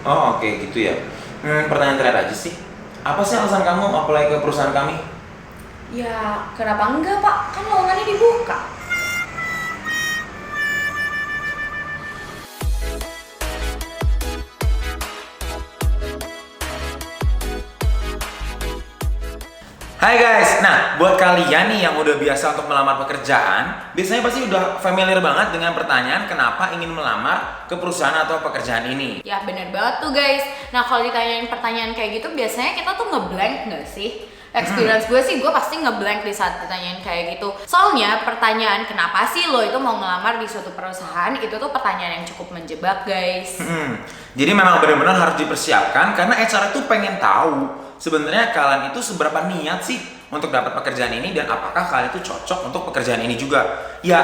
Oh, oke gitu ya. Pertanyaan terakhir aja sih. Apa sih alasan kamu apply ke perusahaan kami? Ya, kenapa enggak, Pak? Kan lowongannya dibuka. Hai guys, nah buat kalian nih yang udah biasa untuk melamar pekerjaan, biasanya pasti udah familiar banget dengan pertanyaan kenapa ingin melamar ke perusahaan atau pekerjaan ini. Ya, bener banget tuh, guys. Nah, kalau ditanyain pertanyaan kayak gitu, biasanya kita tuh ngeblank nggak sih? Experience gue sih, gue pasti ngeblank di saat ditanyain kayak gitu. Soalnya pertanyaan kenapa sih lo itu mau ngelamar di suatu perusahaan, itu tuh pertanyaan yang cukup menjebak, guys. Jadi memang benar-benar harus dipersiapkan karena HR itu pengen tahu sebenarnya kalian itu seberapa niat sih untuk dapat pekerjaan ini dan apakah kalian itu cocok untuk pekerjaan ini juga. Ya,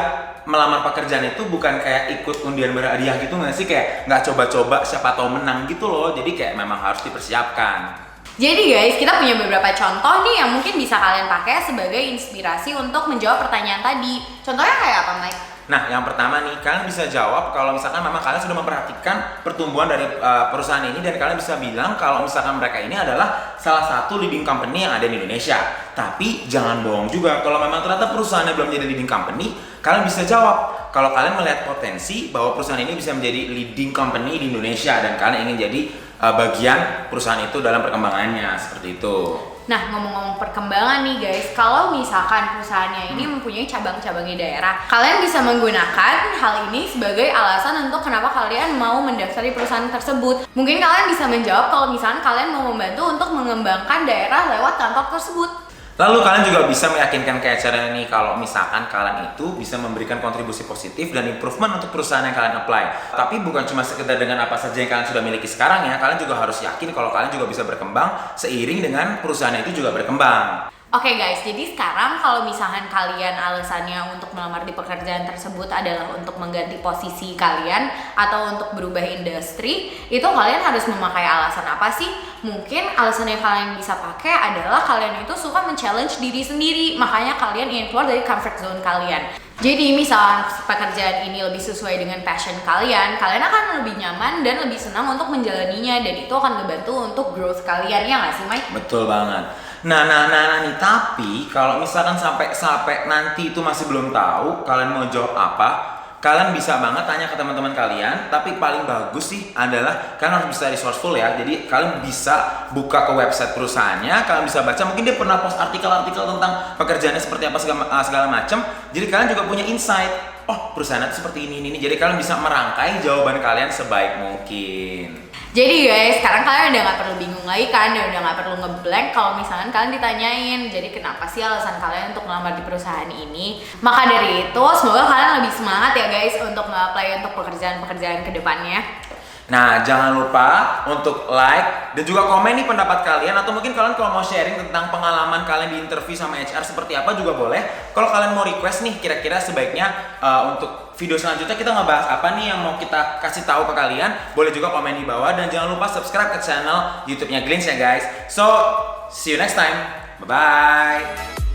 melamar pekerjaan itu bukan kayak ikut undian berhadiah gitu nggak sih, kayak nggak coba-coba siapa tahu menang gitu loh. Jadi kayak memang harus dipersiapkan. Jadi guys, kita punya beberapa contoh nih yang mungkin bisa kalian pakai sebagai inspirasi untuk menjawab pertanyaan tadi. Contohnya kayak apa, Mike? Nah, yang pertama nih, kalian bisa jawab kalau misalkan memang kalian sudah memperhatikan pertumbuhan dari perusahaan ini dan kalian bisa bilang kalau misalkan mereka ini adalah salah satu leading company yang ada di Indonesia. Tapi jangan bohong juga, kalau memang ternyata perusahaannya belum jadi leading company, kalian bisa jawab kalau kalian melihat potensi bahwa perusahaan ini bisa menjadi leading company di Indonesia dan kalian ingin jadi bagian perusahaan itu dalam perkembangannya, seperti itu. Nah, ngomong-ngomong perkembangan nih guys, kalau misalkan perusahaannya ini mempunyai cabang-cabang di daerah, kalian bisa menggunakan hal ini sebagai alasan untuk kenapa kalian mau mendaftar di perusahaan tersebut. Mungkin kalian bisa menjawab kalau misalkan kalian mau membantu untuk mengembangkan daerah lewat kantor tersebut. Lalu kalian juga bisa meyakinkan ke HR ini kalau misalkan kalian itu bisa memberikan kontribusi positif dan improvement untuk perusahaan yang kalian apply. Tapi bukan cuma sekedar dengan apa saja yang kalian sudah miliki sekarang ya, kalian juga harus yakin kalau kalian juga bisa berkembang seiring dengan perusahaan itu juga berkembang. Oke guys, jadi sekarang kalau misalkan kalian alasannya untuk melamar di pekerjaan tersebut adalah untuk mengganti posisi kalian atau untuk berubah industri, itu kalian harus memakai alasan apa sih? Mungkin alasan yang kalian bisa pakai adalah kalian itu suka men-challenge diri sendiri, makanya kalian ingin keluar dari comfort zone kalian. Jadi misalnya pekerjaan ini lebih sesuai dengan passion kalian, kalian akan lebih nyaman dan lebih senang untuk menjalaninya dan itu akan ngebantu untuk growth kalian, ya nggak sih Mike? Betul banget. Nah nih, tapi kalau misalkan sampai nanti itu masih belum tahu kalian mau jawab apa, kalian bisa banget tanya ke teman-teman kalian, tapi paling bagus sih adalah kalian harus bisa resourceful ya. Jadi kalian bisa buka ke website perusahaannya, kalian bisa baca, mungkin dia pernah post artikel-artikel tentang pekerjaannya seperti apa segala macam. Jadi kalian juga punya insight, oh perusahaan itu seperti ini. Jadi kalian bisa merangkai jawaban kalian sebaik mungkin. Jadi guys, sekarang kalian udah gak perlu bingung lagi kan, dan udah gak perlu ngeblank kalau misalkan kalian ditanyain jadi kenapa sih alasan kalian untuk ngelamar di perusahaan ini. Maka dari itu, semoga kalian lebih semangat ya guys untuk nge-apply untuk pekerjaan-pekerjaan kedepannya. Nah, jangan lupa untuk like dan juga komen nih pendapat kalian, atau mungkin kalian kalau mau sharing tentang pengalaman kalian di interview sama HR seperti apa juga boleh. Kalau kalian mau request nih kira-kira sebaiknya untuk video selanjutnya kita ngebahas apa nih yang mau kita kasih tahu ke kalian, boleh juga komen di bawah dan jangan lupa subscribe ke channel YouTube-nya Glints ya guys. So, see you next time. Bye bye.